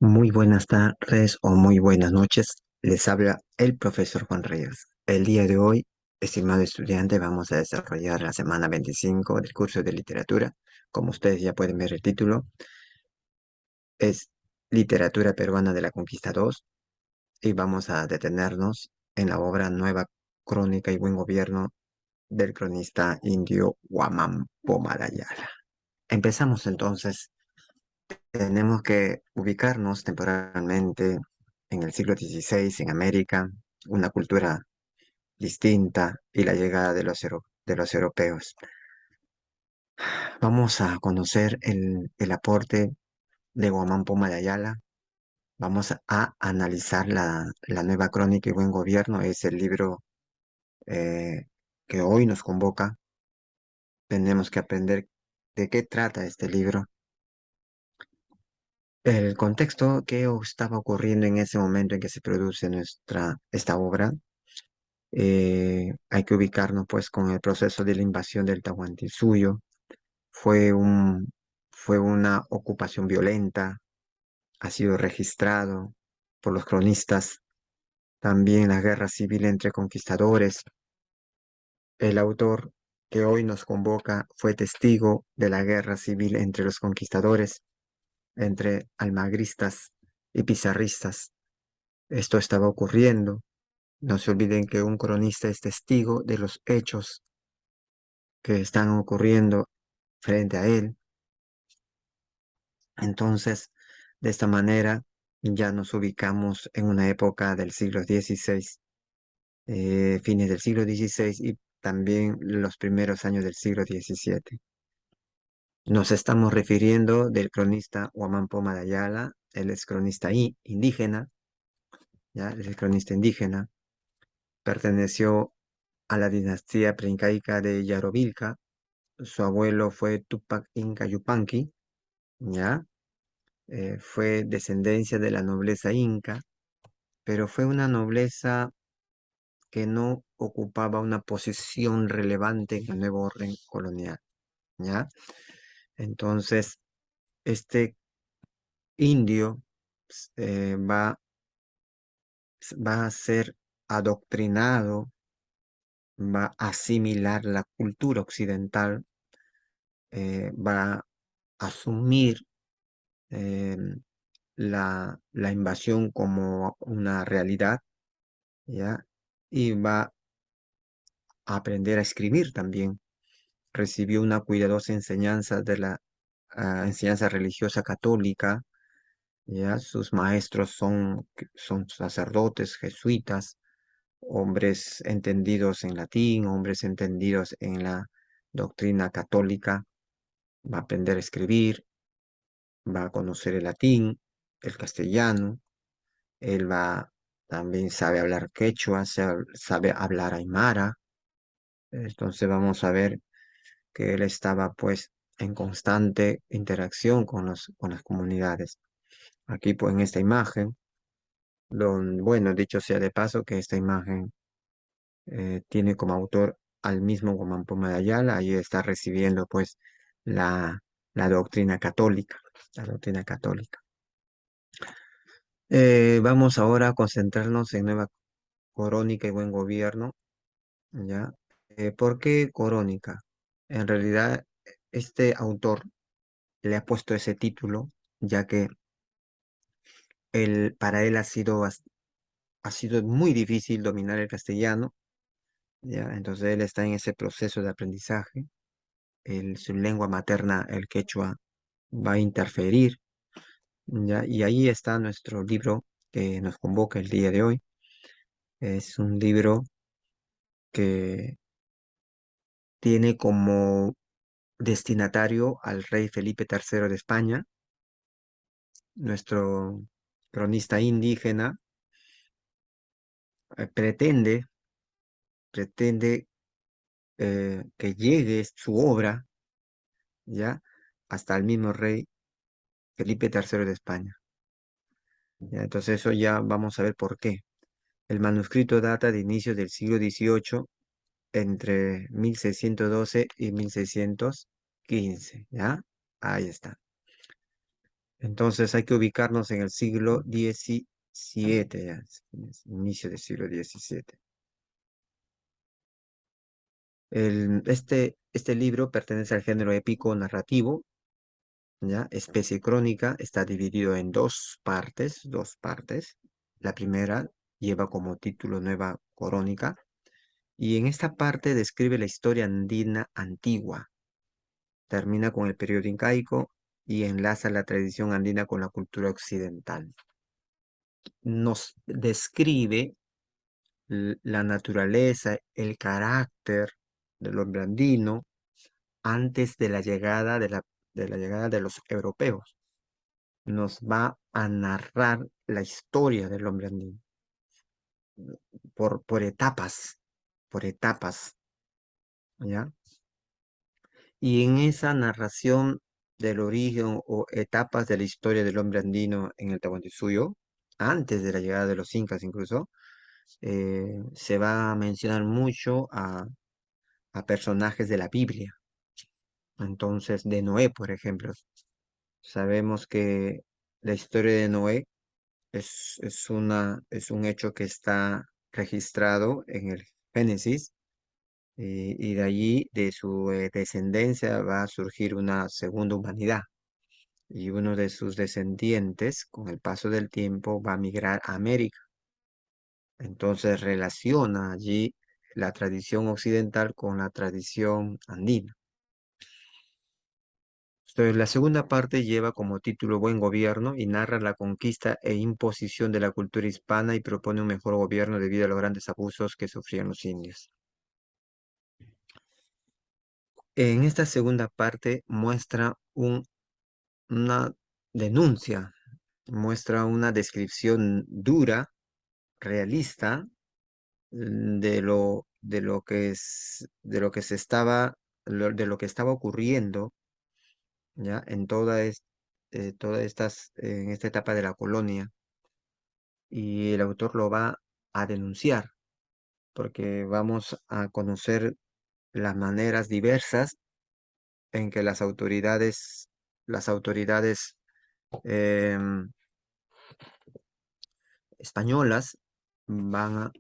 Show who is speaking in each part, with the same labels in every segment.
Speaker 1: Muy buenas tardes o muy buenas noches. Les habla el profesor Juan Reyes. El día de hoy, estimado estudiante, vamos a desarrollar la semana 25 del curso de literatura. Como ustedes ya pueden ver el título, es Literatura Peruana de la Conquista 2 y vamos a detenernos en la obra Nueva Crónica y Buen Gobierno del cronista indio Huamán Pomarayala. Empezamos entonces. Tenemos que ubicarnos temporalmente en el siglo XVI en América, una cultura distinta y la llegada de de los europeos. Vamos a conocer el aporte de Guamán Poma de Ayala. Vamos a analizar la nueva crónica y buen gobierno. Es el libro eh, que hoy nos convoca. Tenemos que aprender de qué trata este libro. El contexto que estaba ocurriendo en ese momento en que se produce esta obra. Hay que ubicarnos pues con el proceso de la invasión del Tahuantinsuyo. Fue fue una ocupación violenta, ha sido registrado por los cronistas. También la guerra civil entre conquistadores. El autor que hoy nos convoca fue testigo de la guerra civil entre los conquistadores, entre almagristas y pizarristas. Esto estaba ocurriendo. No se olviden que un cronista es testigo de los hechos que están ocurriendo frente a él. Entonces, de esta manera, ya nos ubicamos en una época del siglo XVI, fines del siglo XVI y también los primeros años del siglo XVII. Nos estamos refiriendo del cronista Huamán Poma de Ayala. Él es cronista indígena, ¿ya? Él es cronista indígena, perteneció a la dinastía preincaica de Yarovilca. Su abuelo fue Tupac Inca Yupanqui, ¿ya? Fue descendencia de la nobleza inca, pero fue una nobleza que no ocupaba una posición relevante en el nuevo orden colonial, ¿ya? Entonces, este indio va a ser adoctrinado, va a asimilar la cultura occidental, va a asumir eh, la invasión como una realidad, ¿ya? Y va a aprender a escribir también. Recibió una cuidadosa enseñanza de la enseñanza religiosa católica, ¿ya? Sus maestros son sacerdotes, jesuitas, hombres entendidos en latín, hombres entendidos en la doctrina católica. Va a aprender a escribir, va a conocer el latín, el castellano, él va, también sabe hablar quechua, sabe hablar aymara. Entonces vamos a ver que él estaba pues en constante interacción con con las comunidades. Aquí pues en esta imagen, bueno, dicho sea de paso que esta imagen tiene como autor al mismo Guamán Poma de Ayala. Ahí está recibiendo pues la, la doctrina católica, la doctrina católica. Vamos ahora a concentrarnos en Nueva Crónica y Buen Gobierno, ¿ya? ¿Por qué Crónica? En realidad, este autor le ha puesto ese título, ya que para él ha sido muy difícil dominar el castellano, ¿ya? Entonces él está en ese proceso de aprendizaje. Su lengua materna, el quechua, va a interferir, ¿ya? Y ahí está nuestro libro que nos convoca el día de hoy. Es un libro que tiene como destinatario al rey Felipe III de España, nuestro cronista indígena. Pretende que llegue su obra, ¿ya? Hasta el mismo rey Felipe III de España, ¿ya? Entonces eso ya vamos a ver por qué. El manuscrito data de inicios del siglo XVIII, entre 1612 y 1615, ¿ya? Ahí está. Entonces hay que ubicarnos en el siglo XVII, ya, inicio del siglo XVII. Este libro pertenece al género épico narrativo, ¿ya? Especie crónica, está dividido en dos partes. La primera lleva como título Nueva Crónica, y en esta parte describe la historia andina antigua, termina con el periodo incaico y enlaza la tradición andina con la cultura occidental. Nos describe la naturaleza, el carácter del hombre andino antes de la llegada de la llegada de los europeos. Nos va a narrar la historia del hombre andino por etapas, ¿ya? Y en esa narración del origen o etapas de la historia del hombre andino en el Tahuantinsuyo, antes de la llegada de los incas incluso, se va a mencionar mucho a personajes de la Biblia. Entonces, de Noé, por ejemplo. Sabemos que la historia de Noé es un hecho que está registrado en el Génesis, y de allí, de su descendencia, va a surgir una segunda humanidad. Y uno de sus descendientes, con el paso del tiempo, va a migrar a América. Entonces relaciona allí la tradición occidental con la tradición andina. Entonces, la segunda parte lleva como título Buen Gobierno y narra la conquista e imposición de la cultura hispana y propone un mejor gobierno debido a los grandes abusos que sufrían los indios. En esta segunda parte muestra una denuncia, muestra una descripción dura, realista, de lo que se estaba, de lo que estaba ocurriendo, ¿ya? En esta etapa de la colonia. Y el autor lo va a denunciar, porque vamos a conocer las maneras diversas en que las autoridades españolas van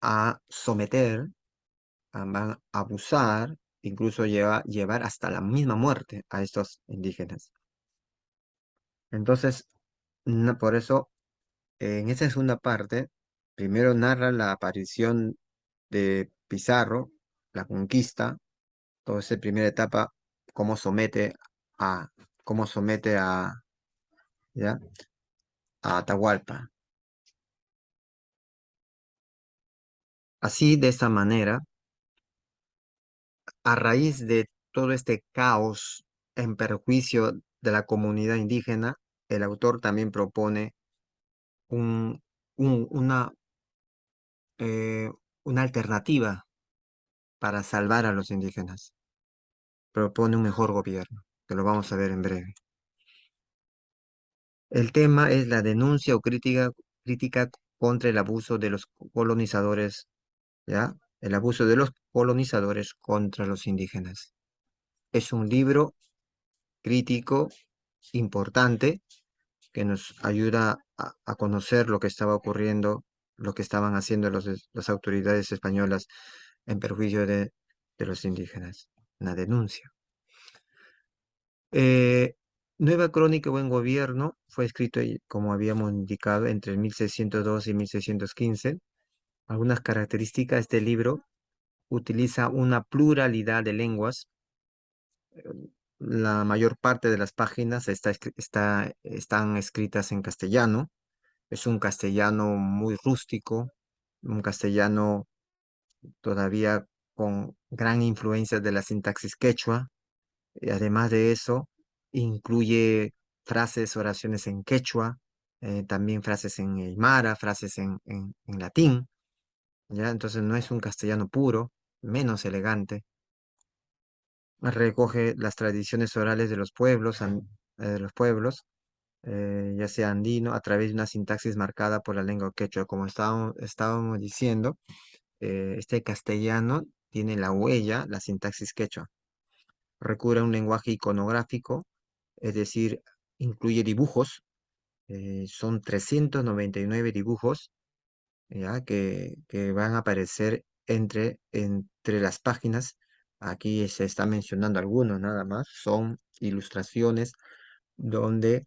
Speaker 1: a someter, van a abusar, incluso llevar hasta la misma muerte a estos indígenas. Entonces, por eso, en esa segunda parte, primero narra la aparición de Pizarro, la conquista, toda esa primera etapa, cómo somete a, cómo somete ¿ya? A Atahualpa. Así, de esta manera, a raíz de todo este caos en perjuicio de la comunidad indígena, el autor también propone un, un- una, eh, una alternativa para salvar a los indígenas. Propone un mejor gobierno, que lo vamos a ver en breve. El tema es la denuncia o crítica contra el abuso de los colonizadores, ¿ya? El abuso de los colonizadores contra los indígenas. Es un libro crítico importante que nos ayuda a conocer lo que estaba ocurriendo, lo que estaban haciendo las autoridades españolas en perjuicio de los indígenas. Una denuncia. Eh, Nueva Crónica y Buen Gobierno fue escrito, como habíamos indicado, entre el 1612 y 1615. Algunas características de este libro: utiliza una pluralidad de lenguas. La mayor parte de las páginas están escritas en castellano. Es un castellano muy rústico, un castellano todavía con gran influencia de la sintaxis quechua. Y además de eso, incluye frases, oraciones en quechua, también frases en aymara, frases en latín, ¿ya? Entonces no es un castellano puro, menos elegante. Recoge las tradiciones orales de los pueblos, ya sea andino, a través de una sintaxis marcada por la lengua quechua. Como estábamos diciendo, este castellano tiene la huella, la sintaxis quechua. Recurre a un lenguaje iconográfico, es decir, incluye dibujos, son 399 dibujos, ¿ya? Que van a aparecer entre las páginas. Aquí se está mencionando algunos nada más, son ilustraciones donde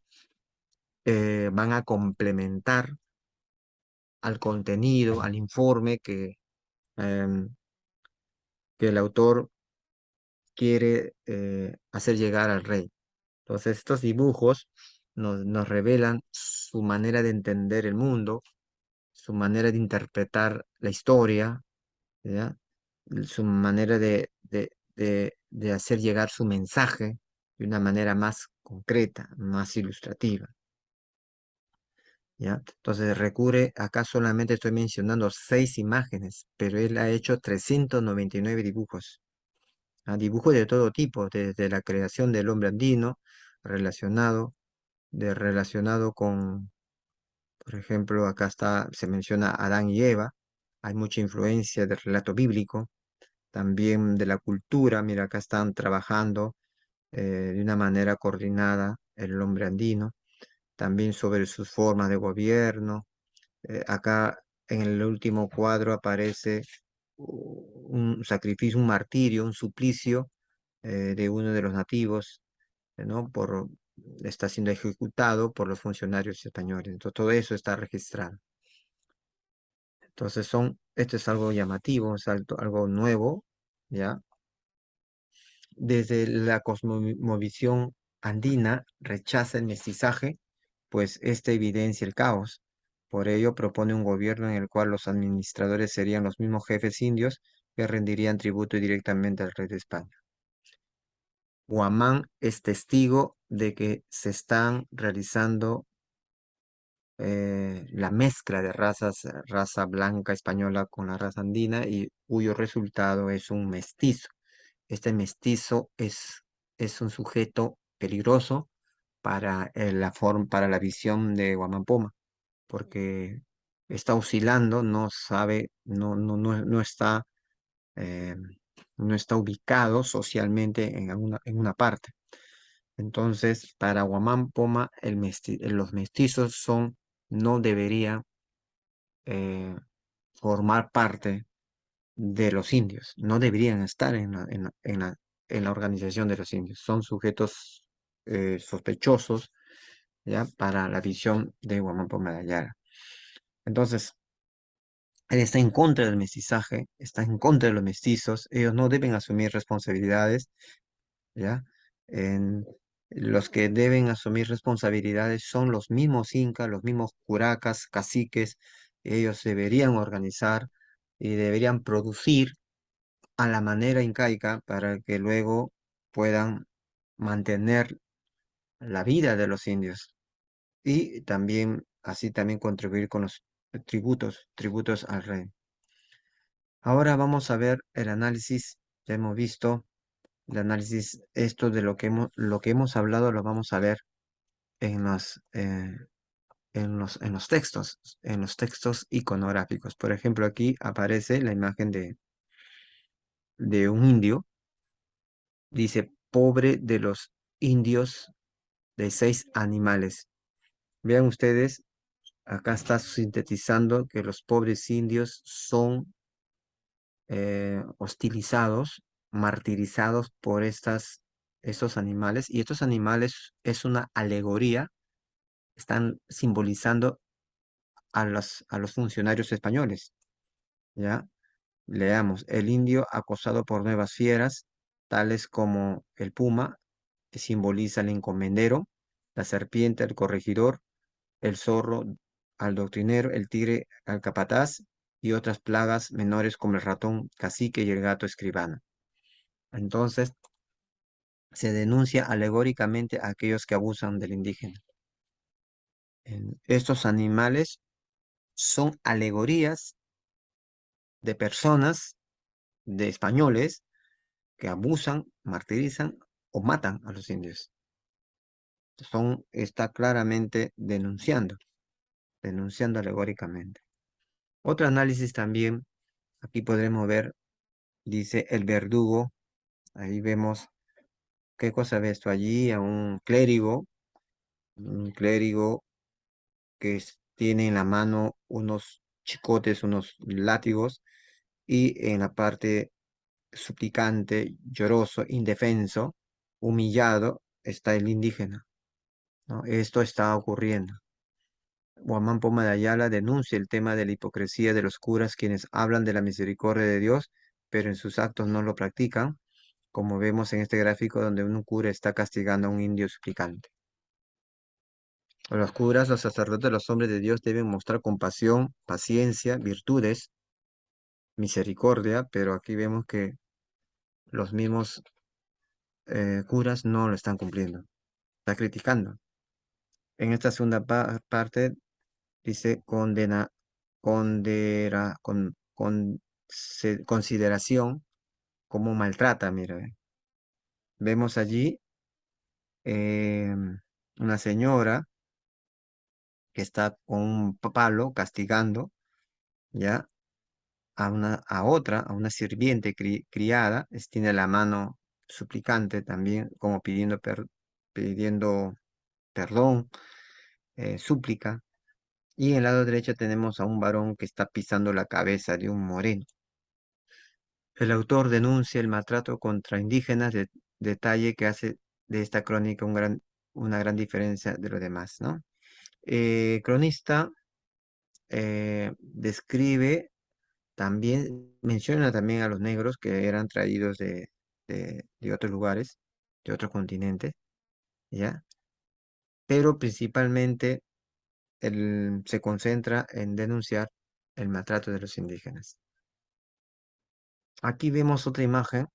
Speaker 1: van a complementar al contenido, al informe em, que el autor quiere hacer llegar al rey. Entonces, estos dibujos nos revelan su manera de entender el mundo, su manera de interpretar la historia, ¿ya? Su manera de hacer llegar su mensaje de una manera más concreta, más ilustrativa, ¿ya? Entonces recurre, acá solamente estoy mencionando 6 imágenes, pero él ha hecho 399 dibujos, ¿ah? Dibujos de todo tipo, desde la creación del hombre andino, relacionado, relacionado con, por ejemplo, acá está, se menciona Adán y Eva, hay mucha influencia del relato bíblico, también de la cultura. Mira, acá están trabajando de una manera coordinada el hombre andino, también sobre sus formas de gobierno. Acá en el último cuadro aparece un sacrificio, un martirio, un suplicio de uno de los nativos, ¿no? Está siendo ejecutado por los funcionarios españoles. Entonces, todo eso está registrado. Entonces, esto es algo llamativo, es algo nuevo, ¿ya? Desde la cosmovisión andina rechaza el mestizaje, pues este evidencia el caos. Por ello propone un gobierno en el cual los administradores serían los mismos jefes indios que rendirían tributo directamente al rey de España. Guamán es testigo de que se están realizando la mezcla de razas, raza blanca española con la raza andina y cuyo resultado es un mestizo. Este mestizo es un sujeto peligroso para para la visión de Guamampoma, porque está oscilando, no sabe, eh, no está ubicado socialmente en una parte. Entonces, para Guamampoma, los mestizos no deberían eh, formar parte de los indios, no deberían estar en la organización de los indios. Son sujetos sospechosos, ¿ya? Para la visión de Guamampoma de Ayala. Entonces, él está en contra del mestizaje, está en contra de los mestizos, ellos no deben asumir responsabilidades, ¿ya? En, los que deben asumir responsabilidades son los mismos incas, los mismos curacas, caciques, ellos deberían organizar y deberían producir a la manera incaica para que luego puedan mantener la vida de los indios y también así también contribuir con los tributos al rey. Ahora vamos a ver el análisis. Ya hemos visto el análisis, esto de lo que hemos hablado lo vamos a ver en en los textos iconográficos. Por ejemplo, aquí aparece la imagen de un indio. Dice, pobre de los indios de 6 animales. Vean ustedes, acá está sintetizando que los pobres indios son hostilizados, martirizados por estos animales, y estos animales es una alegoría, están simbolizando a los funcionarios españoles, ¿ya? Leamos, el indio acosado por nuevas fieras, tales como el puma, que simboliza el encomendero, la serpiente al corregidor, el zorro al doctrinero, el tigre al capataz y otras plagas menores como el ratón cacique y el gato escribano. Entonces, se denuncia alegóricamente a aquellos que abusan del indígena. Estos animales son alegorías de personas, de españoles, que abusan, martirizan o matan a los indios. Está claramente denunciando alegóricamente. Otro análisis también, aquí podremos ver, dice el verdugo, ahí vemos qué cosa ve esto allí, a un clérigo un clérigo que tiene en la mano unos chicotes, unos látigos, y en la parte suplicante, lloroso, indefenso, humillado, está el indígena, ¿no? Esto está ocurriendo. Guamán Poma de Ayala denuncia el tema de la hipocresía de los curas quienes hablan de la misericordia de Dios, pero en sus actos no lo practican, como vemos en este gráfico donde un cura está castigando a un indio suplicante. Los curas, los sacerdotes, los hombres de Dios deben mostrar compasión, paciencia, virtudes, misericordia, pero aquí vemos que los mismos curas no lo están cumpliendo. Está criticando. En esta segunda parte dice consideración como maltrata, mira. Vemos allí eh, una señora que está con un palo castigando, ¿ya? A una sirviente criada, tiene la mano suplicante también, como pidiendo perdón, súplica. Y en el lado derecho tenemos a un varón que está pisando la cabeza de un moreno. El autor denuncia el maltrato contra indígenas, detalle que hace de esta crónica una gran diferencia de lo demás, ¿no? Cronista describe también, menciona también a los negros que eran traídos de otros lugares, de otros continentes, ¿ya? Pero principalmente se concentra en denunciar el maltrato de los indígenas. Aquí vemos otra imagen,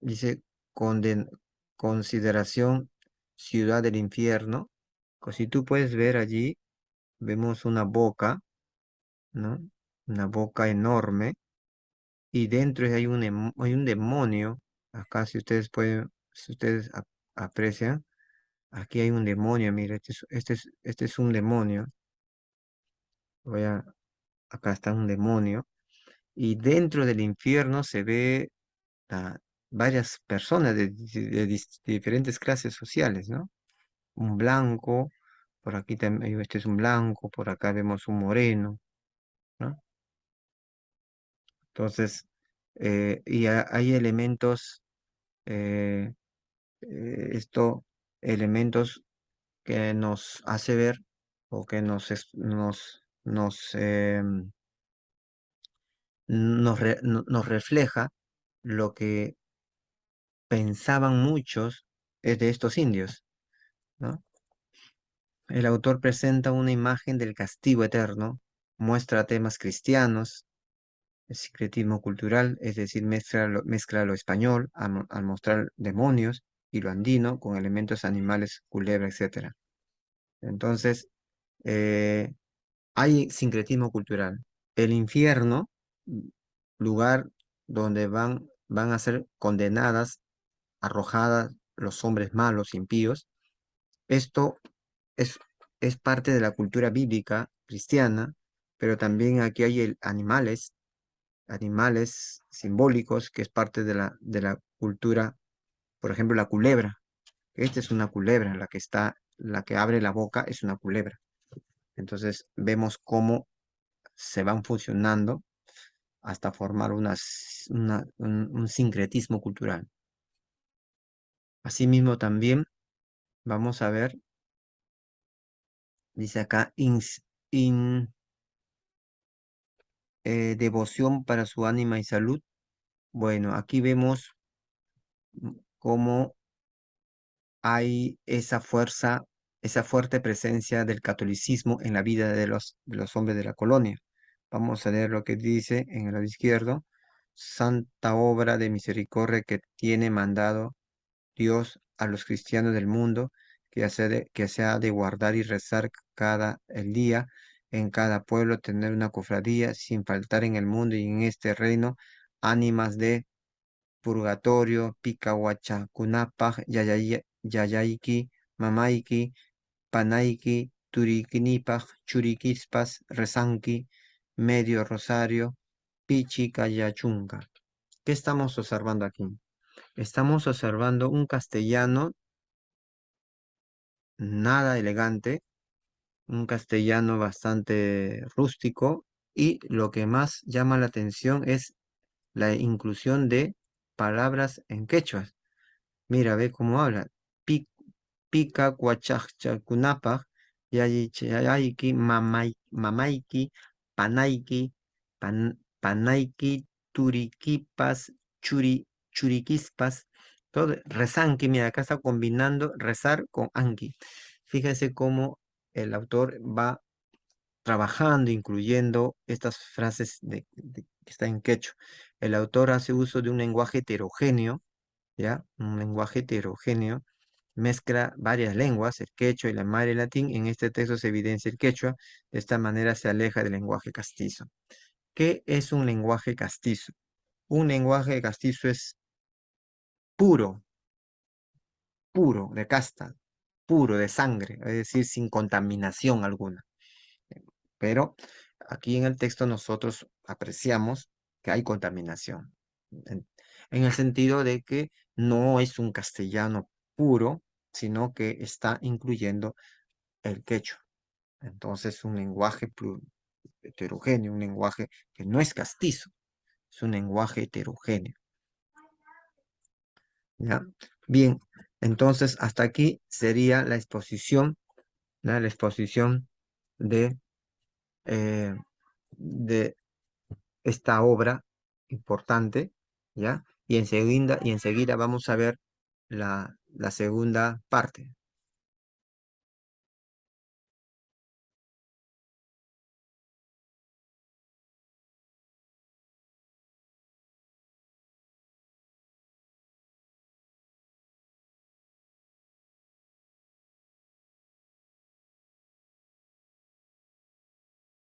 Speaker 1: dice "Conden- consideración ciudad del infierno". Si tú puedes ver allí, vemos una boca, ¿no? Una boca enorme y dentro hay un demonio. Acá si ustedes aprecian, aquí hay un demonio, mira, este es un demonio. Voy a, acá está un demonio. Y dentro del infierno se ve a varias personas de diferentes clases sociales, ¿no? Un blanco, por aquí también, este es un blanco, por acá vemos un moreno, ¿no? Entonces, hay elementos, eh, elementos que nos hace ver o que nos refleja lo que pensaban muchos de estos indios, ¿no? El autor presenta una imagen del castigo eterno, muestra temas cristianos, el sincretismo cultural, es decir, mezcla lo español al mostrar demonios y lo andino con elementos animales, culebra, etcétera. Entonces, eh, hay sincretismo cultural. El infierno, lugar donde van a ser condenadas, arrojadas los hombres malos, impíos. Esto es, es parte de la cultura bíblica cristiana, pero también aquí hay animales simbólicos, que es parte de la cultura, por ejemplo, la culebra. Esta es una culebra, la que abre la boca es una culebra. Entonces vemos cómo se van fusionando hasta formar un sincretismo cultural. Asimismo, también vamos a ver, dice acá, devoción para su ánima y salud. Bueno, aquí vemos cómo hay esa fuerte presencia del catolicismo en la vida de los hombres de la colonia. Vamos a leer lo que dice en el lado izquierdo: santa obra de misericordia que tiene mandado Dios a los cristianos del mundo, que se ha de guardar y rezar cada el día, en cada pueblo tener una cofradía, sin faltar en el mundo y en este reino, ánimas de purgatorio, picahuacha, kunapaj, yayaiki, mamaiki, panaiki, turikinipaj, churiquispas, rezanki, medio rosario, pichi kayachunga. ¿Qué estamos observando aquí? Estamos observando un castellano nada elegante, un castellano bastante rústico, y lo que más llama la atención es la inclusión de palabras en quechua. Mira, ve cómo habla. Pi- Pica cuachachacunapaj, yayichayayki, mamaiki, panaiki, panaiki, turiquipas, churiquispas, todo, rezanki, mira, acá está combinando rezar con anki. Fíjese cómo el autor va trabajando, incluyendo estas frases que está en quechua. El autor hace uso de un lenguaje heterogéneo, ¿ya? Un lenguaje heterogéneo, mezcla varias lenguas, el quechua y la madre latín. En este texto se evidencia el quechua, de esta manera se aleja del lenguaje castizo. ¿Qué es un lenguaje castizo? Un lenguaje castizo es puro, puro, de casta, puro, de sangre, es decir, sin contaminación alguna. Pero aquí en el texto nosotros apreciamos que hay contaminación, en, en el sentido de que no es un castellano puro, sino que está incluyendo el quechua. Entonces, un lenguaje heterogéneo, un lenguaje que no es castizo, es un lenguaje heterogéneo. ¿Ya? Bien, entonces hasta aquí sería la exposición, ¿ya? La exposición de, eh, de esta obra importante, ¿ya? Y enseguida vamos a ver la segunda parte.